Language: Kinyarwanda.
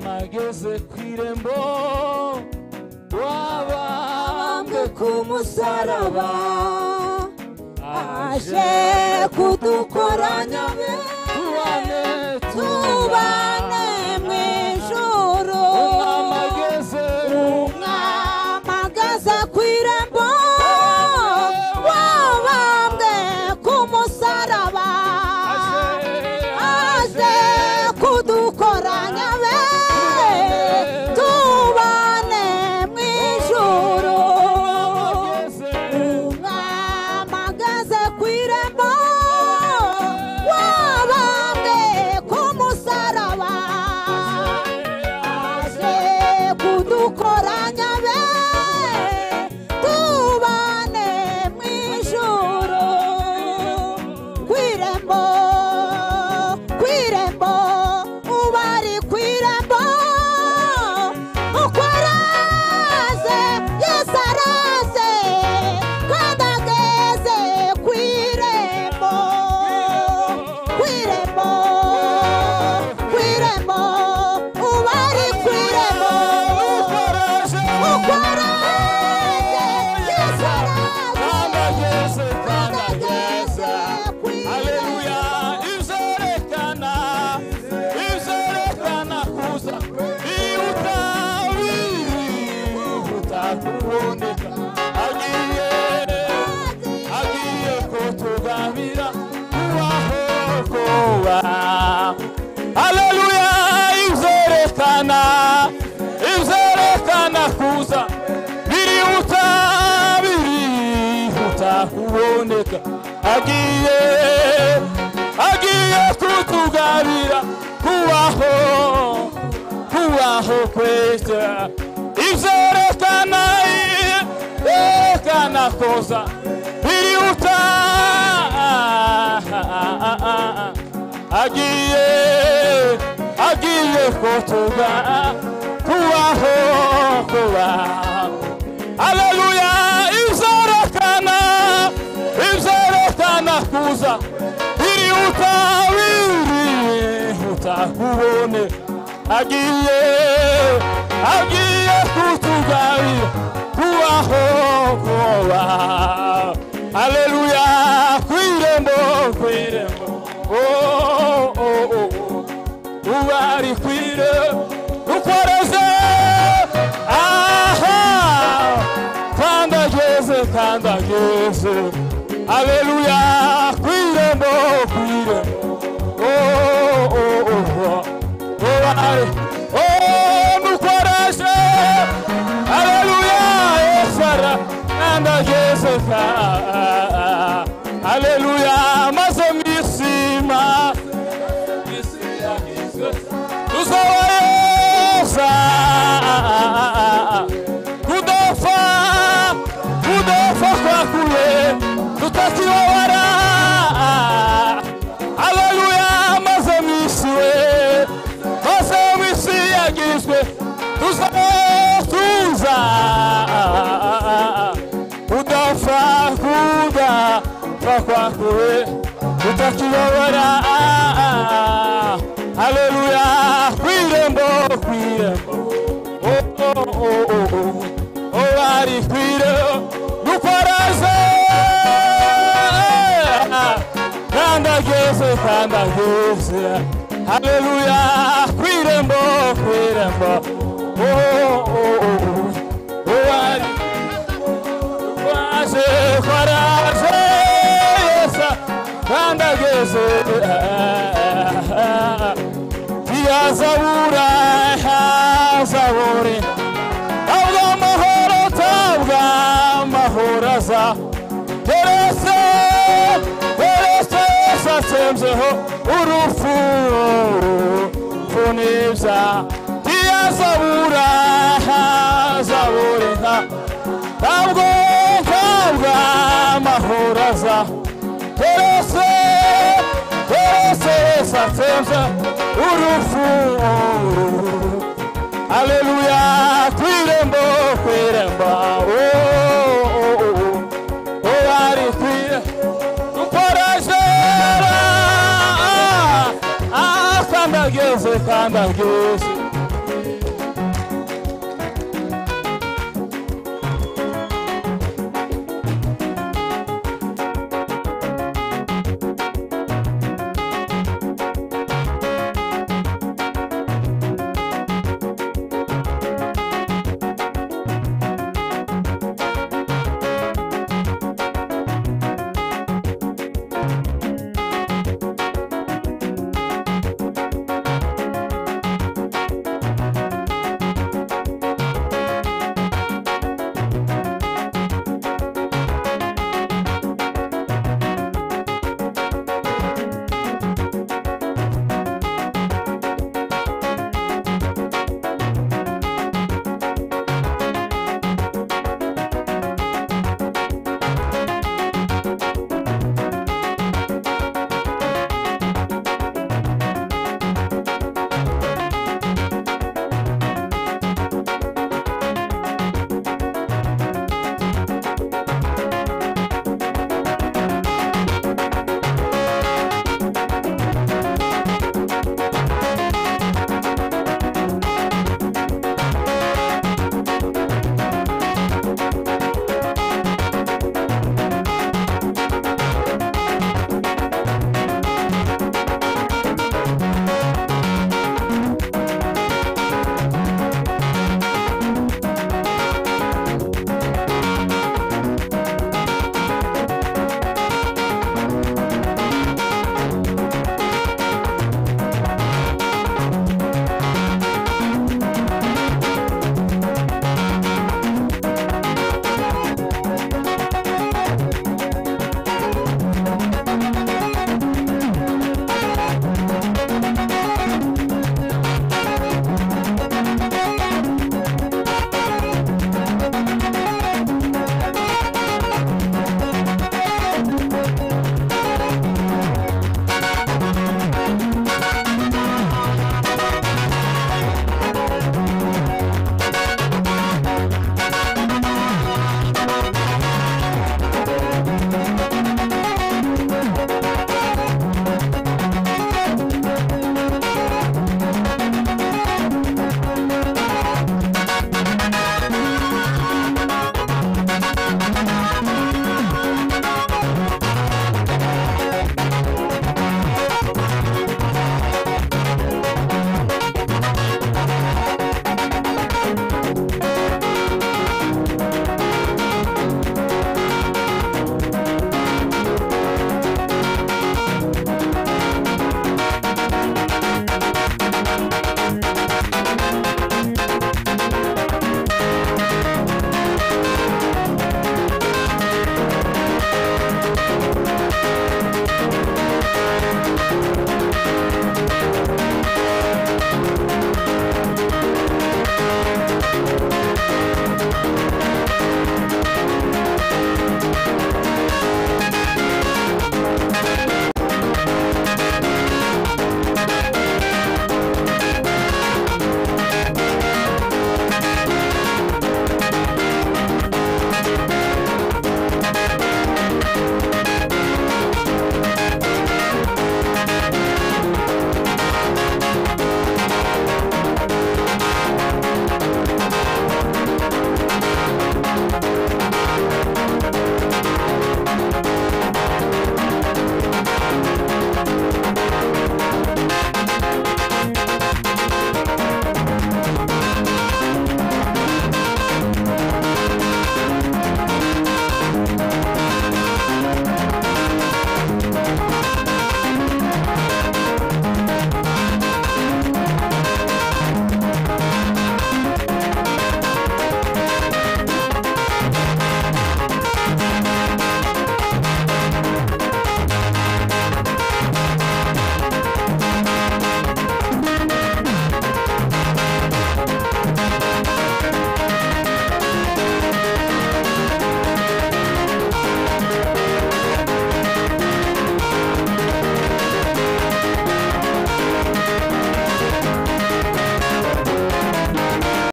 mageze kwirembo wabambwe kumusaraba aje kudukoranya tubane mwijuru umwamageze kwirembo wabambwe kumusaraba aje kudukoranya tubane mwijuru umwamageze kwirembo wabambwe kumusaraba aje kudukoranya tubane mwijuru kwirembo kwirembo ubari kwirembo ukwaraze Yesu araze kandi ageze kwirembo kwirembo kwirembo ubari kwirembo ukwaraze Yesu araze kandi ageze Haleluya izerekana kuza utakuboneka agiye kutugabira kubaho kuba Haleluya izerekana kuza biri utakuboneka agiye kutugabira kubaho kwese izerekana koza biri agiye kutuga kubaho Haleluya izerekana kuza biri utakubone agiye kutugabira kubaho Haleluya kwirembo ubari kwirembo ukoreze kandi ageze Haleluya kwirembo ubari nukoreze Haleluya esara kandi ageze Haleluya maze misima tuzawayoza kudafa kwakuye tutakibabara Haleluya maze misi yagizwe tuza kudafa kwakuye tutakibabara Haleluya kwirembo obari kwirembo nukwaraze kandi ageze Haleluya kwirembo obari kwaraze Yesu kandi ageze Zabura tabwa mahoraza terese satemzeho urufu funibza Zabura tabwa mahoraza terese satemze urufu Haleluya kwirembo ari kwirembo ukorajera kandi ageze